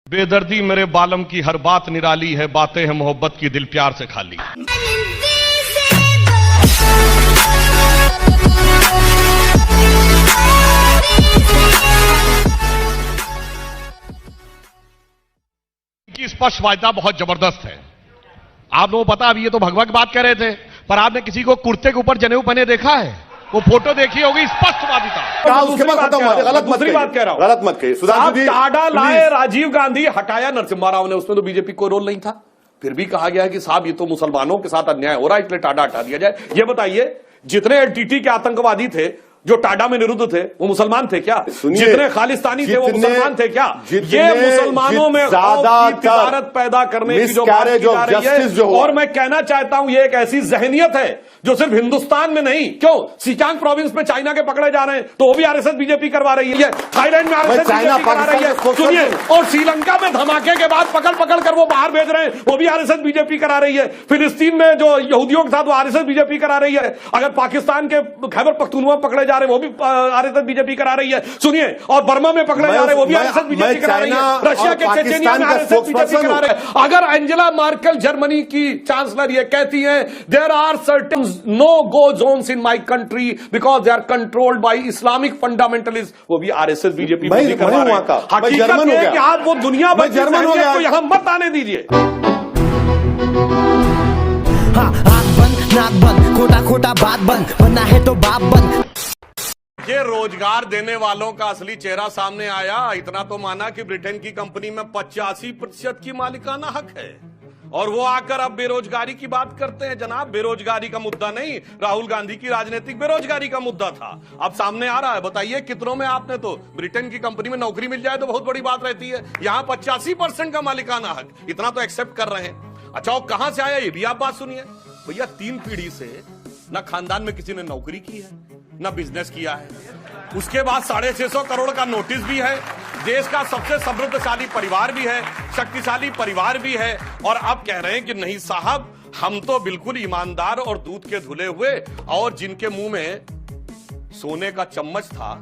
बेदर्दी मेरे बालम की हर बात निराली है, बातें हैं मोहब्बत की दिल प्यार से खाली। की स्पष्ट वायदा बहुत जबरदस्त है। आप लोगों को पता, अभी ये तो भगवा की बात कर रहे थे, पर आपने किसी को कुर्ते के ऊपर जनेऊ पहने देखा है? वो फोटो देखी होगी, स्पष्टवादिता। उसके बाद खत्म हुआ। गलत मत कह रहा हूं, गलत मत कहिए। सुधांशु जी, टाडा लाए, राजीव गांधी हटाया नरसिम्हा राव ने, उसमें तो बीजेपी को रोल नहीं था। फिर भी कहा गया है कि साहब ये तो मुसलमानों के साथ अन्याय हो रहा है, इसलिए टाडा हटा दिया जाए। ये बताइए, जितने एलटीटी के आतंकवादी थे जो टाडा में निरुद्ध थे, वो मुसलमान थे क्या? जितने खालिस्तानी थे वो मुसलमान थे क्या? ये मुसलमानों में तिजारत पैदा करने की जो बात की जा रही है, और मैं कहना चाहता हूं ये एक ऐसी जहनियत है जो सिर्फ हिंदुस्तान में नहीं, क्यों सिचांग प्रोविंस में चाइना के पकड़े जा रहे हैं तो वो भी आरएसएस बीजेपी करवा रही है, थाईलैंड में आरएसएस बीजेपी करा रही है, सुनिए, और श्रीलंका में धमाके के बाद पकड़ पकड़ कर वो बाहर भेज रहे हैं, वो भी आरएसएस बीजेपी करा रही है। फिलिस्तीन में जो यहूदियों के साथ वो आरएसएस बीजेपी करा रही है। अगर पाकिस्तान के खैबर पख्तूनख्वा पकड़े जा रहे हैं वो भी आरएसएस बीजेपी करा रही है, सुनिए, और बर्मा में पकड़े जा रहे हैं वो भी आरएसएस बीजेपी करा रही है। रशिया के चेचेनिया में आरएसएस बीजेपी करा रहे हैं। अगर एंजेला मार्केल जर्मनी की चांसलर ये कहती हैं there are certain no go zones in my country because they are controlled by Islamic fundamentalist, वो भी आरएसएस बीजेपी करवा रहे हैं। हकीकत है कि आप वो दुनिया भर की सहमियत को यहां मत आने दीजिए। नाक बंद, खोटा खोटा बात बंद, बनना है तो बाप बंद। ये रोजगार देने वालों का असली चेहरा सामने आया। इतना तो माना कि ब्रिटेन की कंपनी में 85% की मालिकाना हक है, और वो आकर अब बेरोजगारी की बात करते हैं। जनाब, बेरोजगारी का मुद्दा नहीं, राहुल गांधी की राजनीतिक बेरोजगारी का मुद्दा था, अब सामने आ रहा है। बताइए कितनों में आपने तो ब्रिटेन की कंपनी में नौकरी मिल जाए तो बहुत बड़ी बात रहती है, यहां 85% का मालिकाना हक, इतना तो एक्सेप्ट कर रहे हैं। अच्छा, वो कहां से आया ये भी आप बात सुनिए। भैया 3 पीढ़ी से ना खानदान में किसी ने नौकरी की है, ना बिजनेस किया है, उसके बाद 650 करोड़ का नोटिस भी है, देश का सबसे समृद्धशाली परिवार भी है, शक्तिशाली परिवार भी है, और अब कह रहे हैं कि नहीं साहब, हम तो बिल्कुल ईमानदार और दूध के धुले हुए, और जिनके मुंह में सोने का चम्मच था,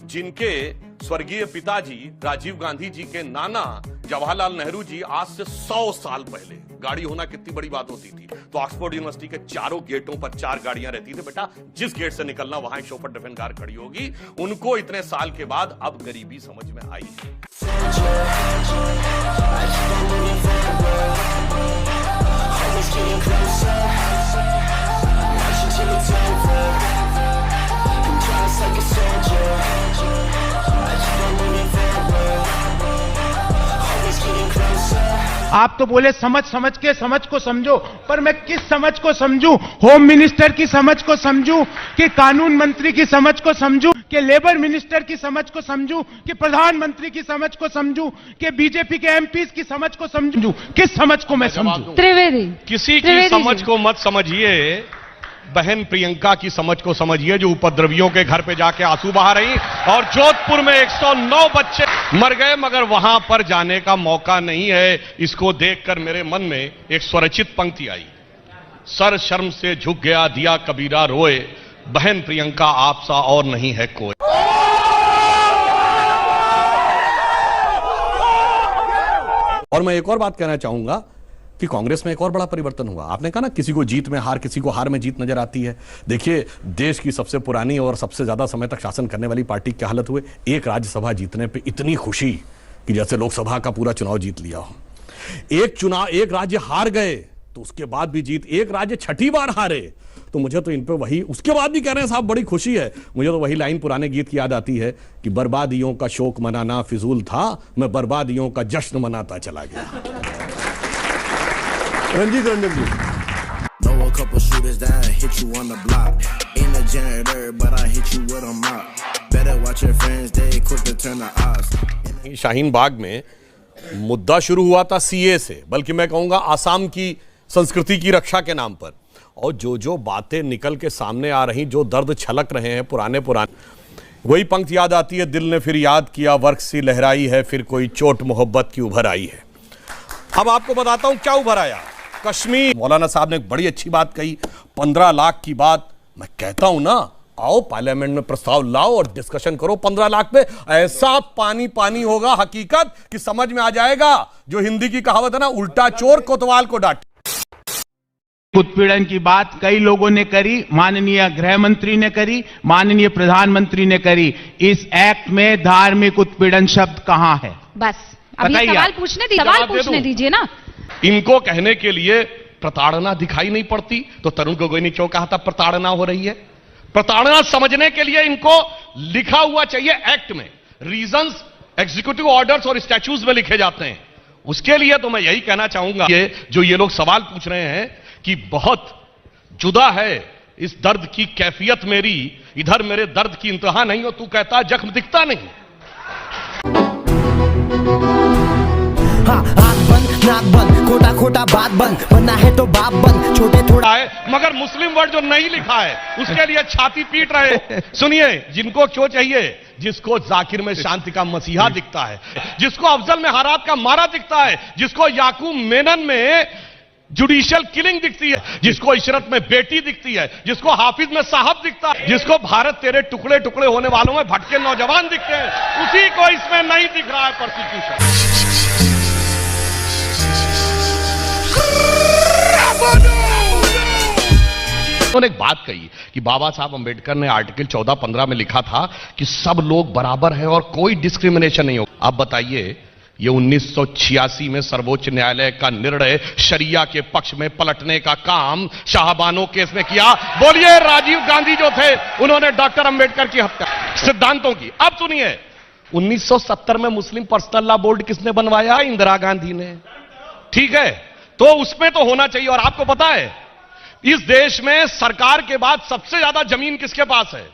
जिनके स्वर्गीय पिताजी राजीव गांधी जी के नाना जवाहरलाल नेहरू जी आज से 100 साल पहले, गाड़ी होना कितनी बड़ी बात होती थी, तो ऑक्सफोर्ड यूनिवर्सिटी के चारों गेटों पर 4 गाड़ियां रहती थी। बेटा जिस गेट से निकलना वहां एक शोफर डिफेंस कार खड़ी होगी। उनको इतने साल के बाद अब गरीबी समझ में आई है। आप तो बोले समझ के समझ को समझो, पर मैं किस समझ को समझूं? होम मिनिस्टर की समझ को समझूं कि कानून मंत्री की समझ को समझूं कि लेबर मिनिस्टर की समझ को समझूं कि प्रधानमंत्री की समझ को समझूं कि बीजेपी के एमपीज की समझ को समझूं? किस समझ को मैं समझूं? त्रिवेदी, किसी की समझ को मत समझिए, बहन प्रियंका की समझ को समझिए, जो उपद्रवियों के घर पे जाके आंसू बहा रही, और जोधपुर में 109 बच्चे मर गए मगर वहां पर जाने का मौका नहीं है। इसको देखकर मेरे मन में एक स्वरचित पंक्ति आई, सर शर्म से झुक गया दिया कबीरा रोए, बहन प्रियंका आप सा और नहीं है कोई। और मैं एक और बात कहना चाहूंगा कि कांग्रेस में एक और बड़ा परिवर्तन हुआ। आपने कहा ना किसी को जीत में हार, किसी को हार में जीत नजर आती है। देखिए, देश की सबसे पुरानी और सबसे ज्यादा समय तक शासन करने वाली पार्टी की हालत हुए, एक राज्यसभा जीतने पे इतनी खुशी कि जैसे लोकसभा का पूरा चुनाव जीत लिया हो। एक राज्य हार गए तो उसके बाद भी जीत, एक राज्य 6ठी बार हारे तो मुझे तो इन पे वही, उसके बाद भी कह रहे हैं साहब बड़ी खुशी है। मुझे तो वही लाइन पुराने गीत की याद आती है कि बर्बादियों का शोक मनाना फिजूल था, मैं बर्बादियों का जश्न मनाता चला गया। रंजीत रंजन जी, Know a couple shooters that hit you on the block. Ain't a janitor, but I hit you with a mop. Better watch your friends, they quick to turn the odds. Shaheen Bagh में मुद्दा शुरू हुआ था सीए से, बल्कि मैं कहूंगा आसाम की संस्कृति की रक्षा के नाम पर, और जो बातें निकल के सामने आ रही, जो दर्द छलक रहे हैं पुराने, वही पंक्ति याद आती है, दिल ने फिर याद किया वर्क सी लहराई है, फिर कोई चोट मोहब्बत की उभर आई है। अब आपको बताता हूं क्या उभर आया। कश्मीर, मौलाना साहब ने एक बड़ी अच्छी बात कही, 15 लाख की बात। मैं कहता हूं ना, आओ पार्लियामेंट में प्रस्ताव लाओ और डिस्कशन करो 15 लाख पे। ऐसा पानी पानी होगा हकीकत कि समझ में आ जाएगा। जो हिंदी की कहावत है ना, उल्टा चोर कोतवाल को डांटे। उत्पीड़न की बात कई लोगों ने करी, माननीय गृह मंत्री ने करी, माननीय प्रधानमंत्री ने करी। इस एक्ट में धार्मिक उत्पीड़न शब्द कहां है? बस अभी सवाल पूछने दीजिए ना। इनको कहने के लिए प्रताड़ना दिखाई नहीं पड़ती तो तरुण गोगोई ने क्यों कहा था प्रताड़ना हो रही है? प्रताड़ना समझने के लिए इनको लिखा हुआ चाहिए एक्ट में। रीजंस एग्जीक्यूटिव ऑर्डर्स और स्टैट्यूज में लिखे जाते हैं। उसके लिए तो मैं यही कहना चाहूंगा, ये जो ये लोग सवाल पूछ रहे हैं कि बहुत जुदा है इस दर्द की कैफियत मेरी, इधर मेरे दर्द की इंतहा नहीं हो, तू कहता जख्म दिखता नहीं। हाँ, आँख बंद, नाक बंद, खोटा खोटा बात बंद, बनना है तो बाप बंद, छोटे थोड़ा है मगर मुस्लिम वर्ड जो नहीं लिखा है उसके लिए छाती पीट रहे। सुनिए, जिनको क्यों चाहिए? जिसको जाकिर में शांति का मसीहा दिखता है, जिसको अफजल में हारात का मारा दिखता है, जिसको याकूब मेनन में जुडिशियल किलिंग दिखती है, जिसको इशरत में बेटी दिखती है, जिसको हाफिज में साहब दिखता है, जिसको भारत तेरे टुकड़े टुकड़े होने वालों में भटके नौजवान दिखते हैं, उसी को इसमें नहीं दिख रहा है प्रोसिक्यूशन। उन्होंने एक बात कही कि बाबा साहब अंबेडकर ने आर्टिकल 14-15 में लिखा था कि सब लोग बराबर हैं और कोई डिस्क्रिमिनेशन नहीं हो। अब बताइए, ये 1986 में सर्वोच्च न्यायालय का निर्णय शरिया के पक्ष में पलटने का काम शाहबानो केस में किया। बोलिए, राजीव गांधी जो थे उन्होंने डॉक्टर अंबेडकर की हत्या सिद्धांतों की। अब सुनिए, 1970 में मुस्लिम पर्सनल लॉ बोर्ड किसने बनवाया? इंदिरा गांधी ने। ठीक है, तो उसमें तो होना चाहिए। और आपको पता है इस देश में सरकार के बाद सबसे ज्यादा जमीन किसके पास है?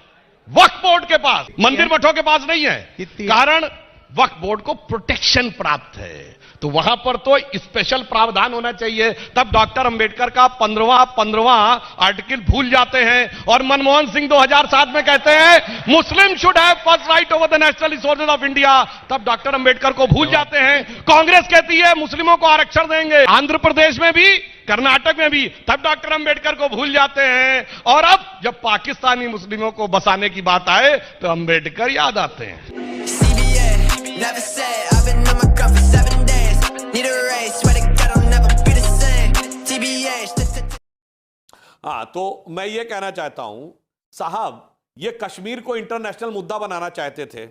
वक्फ बोर्ड के पास, मंदिर मठों के पास नहीं है। कारण वक्फ बोर्ड को प्रोटेक्शन प्राप्त है, तो वहां पर तो स्पेशल प्रावधान होना चाहिए। तब डॉक्टर अंबेडकर का 15वां आर्टिकल भूल जाते हैं और मनमोहन सिंह 2007 में कहते हैं मुस्लिम should have first right over the national resources of India. तब डॉक्टर अंबेडकर को भूल जाते हैं। कांग्रेस कहती है मुस्लिमों को आरक्षण देंगे, आंध्र प्रदेश में भी, कर्नाटक में भी, तब डॉक्टर अंबेडकर को भूल जाते हैं। और अब जब पाकिस्तानी मुस्लिमों को बसाने की बात आए तो अंबेडकर याद आते हैं। Never said, I've been on my grind for 7 days. Need a raise, swear to God I'll never be the same. TBH. हाँ, तो मैं ये कहना चाहता हूं साहब, ये कश्मीर को इंटरनेशनल मुद्दा बनाना चाहते थे।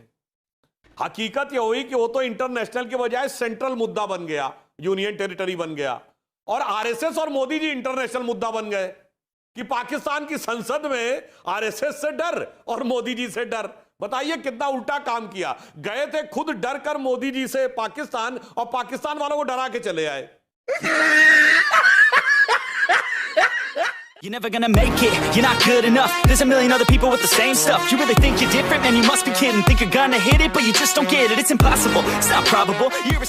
हकीकत ये हुई कि वो तो इंटरनेशनल के बजाय सेंट्रल मुद्दा बन गया, यूनियन टेरिटरी बन गया। और आरएसएस और मोदी जी इंटरनेशनल मुद्दा बन गए कि पाकिस्तान की संसद में आरएसएस से डर और मोदी जी से डर। बताइए कितना उल्टा काम किया। गए थे खुद डर कर मोदी जी से पाकिस्तान, और पाकिस्तान वालों को डरा के चले आए। You're never gonna make it, you're not good enough. There's a million other people with the same stuff. You really think you're different? Man, you must be kidding. Think you're gonna hit it, but you just don't get it. It's impossible, it's not probable. You're